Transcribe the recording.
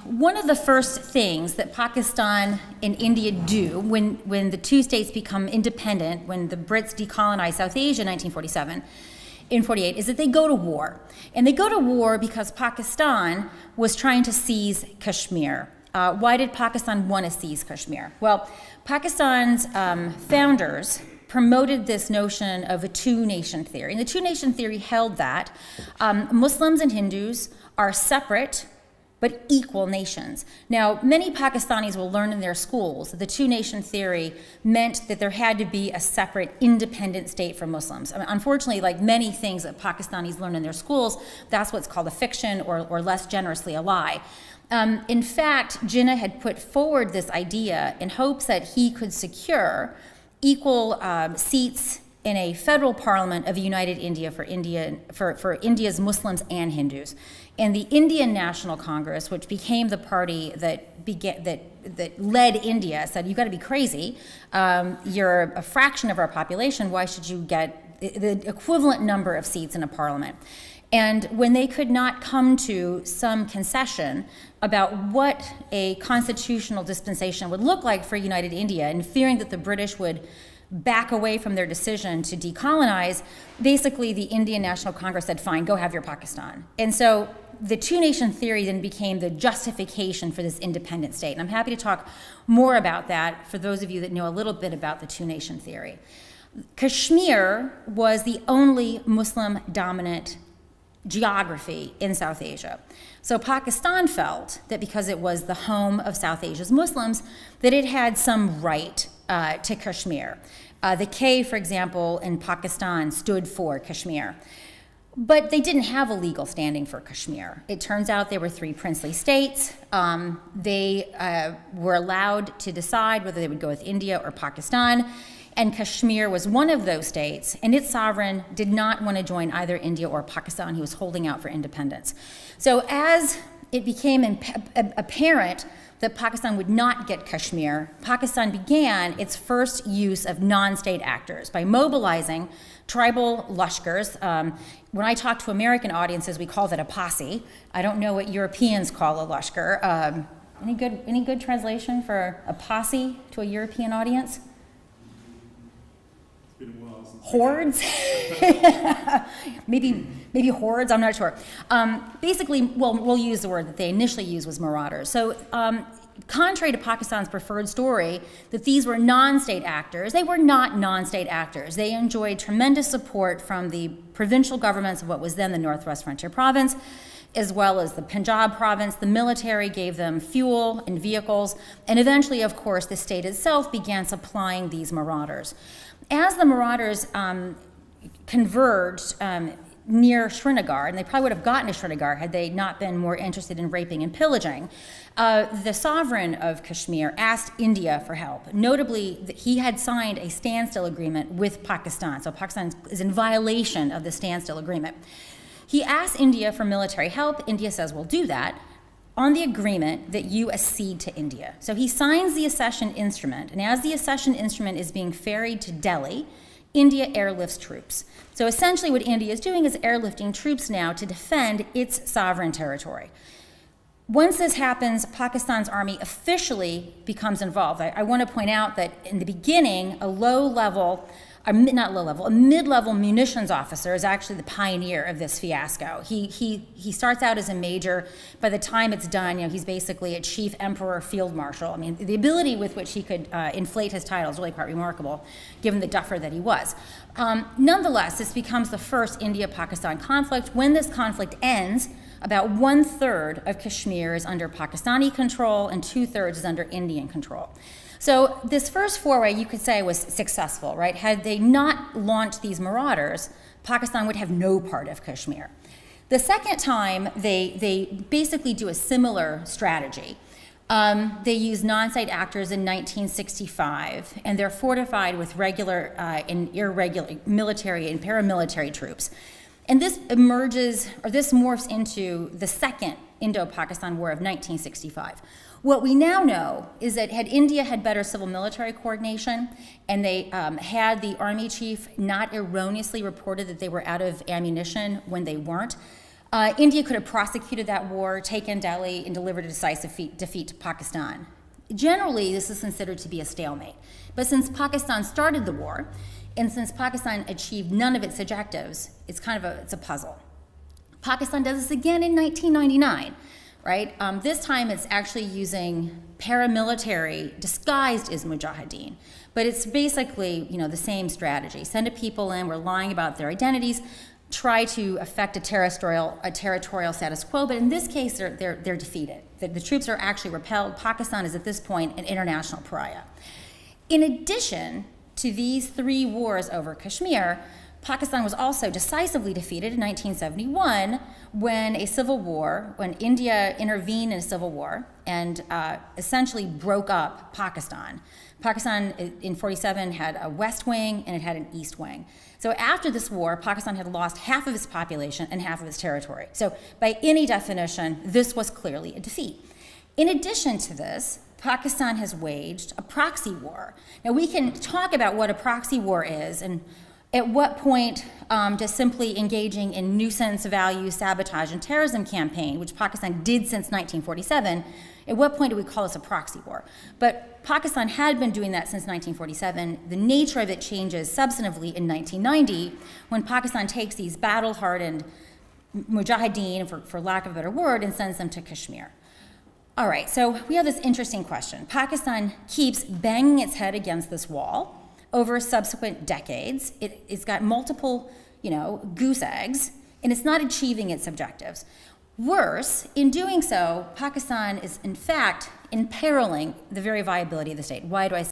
one of the first things that Pakistan and India do when the two states become independent, when the Brits decolonize South Asia in 1947, in 48, is that they go to war. And they go to war because Pakistan was trying to seize Kashmir. Why did Pakistan want to seize Kashmir? Well, Pakistan's founders promoted this notion of a two-nation theory. And the two-nation theory held that Muslims and Hindus are separate but equal nations. Now, many Pakistanis will learn in their schools that the two-nation theory meant that there had to be a separate, independent state for Muslims. I mean, unfortunately, like many things that Pakistanis learn in their schools, that's what's called a fiction, or less generously, a lie. In fact, Jinnah had put forward this idea in hopes that he could secure equal seats in a federal parliament of a united India for India's Muslims and Hindus. And the Indian National Congress, which became the party that led India, said, "You've got to be crazy. You're a fraction of our population. Why should you get the equivalent number of seats in a parliament?" And when they could not come to some concession about what a constitutional dispensation would look like for united India, and fearing that the British would back away from their decision to decolonize, basically the Indian National Congress said, "Fine, go have your Pakistan." And so the two-nation theory then became the justification for this independent state. And I'm happy to talk more about that for those of you that know a little bit about the two-nation theory. Kashmir was the only Muslim-dominant geography in South Asia. So Pakistan felt that because it was the home of South Asia's Muslims, that it had some right to Kashmir. The K, for example, in Pakistan stood for Kashmir. But they didn't have a legal standing for Kashmir. It turns out there were 3 princely states. They were allowed to decide whether they would go with India or Pakistan, and Kashmir was one of those states, and its sovereign did not want to join either India or Pakistan. He was holding out for independence. So as it became apparent that Pakistan would not get Kashmir, Pakistan began its first use of non-state actors by mobilizing tribal lashkars. When I talk to American audiences, we call that a posse. I don't know what Europeans call a lashkar. Any good translation for a posse to a European audience? It's been a while since Hordes? maybe hordes, I'm not sure. Basically, well, we'll use the word that they initially used was marauders. So contrary to Pakistan's preferred story that these were non-state actors, they were not non-state actors. They enjoyed tremendous support from the provincial governments of what was then the Northwest Frontier Province, as well as the Punjab province. The military gave them fuel and vehicles, and eventually, of course, the state itself began supplying these marauders. As the marauders converged near Srinagar, and they probably would have gotten to Srinagar had they not been more interested in raping and pillaging, the sovereign of Kashmir asked India for help. Notably, that he had signed a standstill agreement with Pakistan, so Pakistan is in violation of the standstill agreement. He asked India for military help. India says, "We'll do that," on the agreement that you accede to India. So he signs the accession instrument, and as the accession instrument is being ferried to Delhi, India airlifts troops. So essentially what India is doing is airlifting troops now to defend its sovereign territory. Once this happens, Pakistan's army officially becomes involved. I want to point out that in the beginning, a mid-level munitions officer is actually the pioneer of this fiasco. He starts out as a major. By the time it's done, he's basically a chief emperor field marshal. I mean, the ability with which he could inflate his title is really quite remarkable, given the duffer that he was. Nonetheless, this becomes the first India-Pakistan conflict. When this conflict ends, about 1/3 of Kashmir is under Pakistani control and 2/3 is under Indian control. So this first foray, you could say, was successful, right? Had they not launched these marauders, Pakistan would have no part of Kashmir. The second time, they basically do a similar strategy. They use non-state actors in 1965, and they're fortified with regular and irregular military and paramilitary troops. And this morphs into the second Indo-Pakistan War of 1965. What we now know is that had India had better civil military coordination, and they had the army chief not erroneously reported that they were out of ammunition when they weren't, India could have prosecuted that war, taken Delhi, and delivered a decisive defeat to Pakistan. Generally, this is considered to be a stalemate. But since Pakistan started the war, and since Pakistan achieved none of its objectives, it's a puzzle. Pakistan does this again in 1999, right? This time it's actually using paramilitary disguised as mujahideen. But it's basically, the same strategy. Send a people in, we're lying about their identities, try to affect a territorial status quo, but in this case, they're defeated. The troops are actually repelled. Pakistan is at this point an international pariah. In addition to these 3 wars over Kashmir, Pakistan was also decisively defeated in 1971 when India intervened in a civil war and essentially broke up Pakistan. Pakistan in 47 had a west wing and it had an east wing. So after this war, Pakistan had lost half of its population and half of its territory. So by any definition, this was clearly a defeat. In addition to this, Pakistan has waged a proxy war. Now we can talk about what a proxy war is and at what point does simply engaging in nuisance, value, sabotage, and terrorism campaign, which Pakistan did since 1947, at what point do we call this a proxy war? But Pakistan had been doing that since 1947. The nature of it changes substantively in 1990 when Pakistan takes these battle-hardened mujahideen, for lack of a better word, and sends them to Kashmir. All right, so we have this interesting question. Pakistan keeps banging its head against this wall over subsequent decades. It's got multiple, goose eggs, and it's not achieving its objectives. Worse, in doing so, Pakistan is in fact imperiling the very viability of the state. Why do I say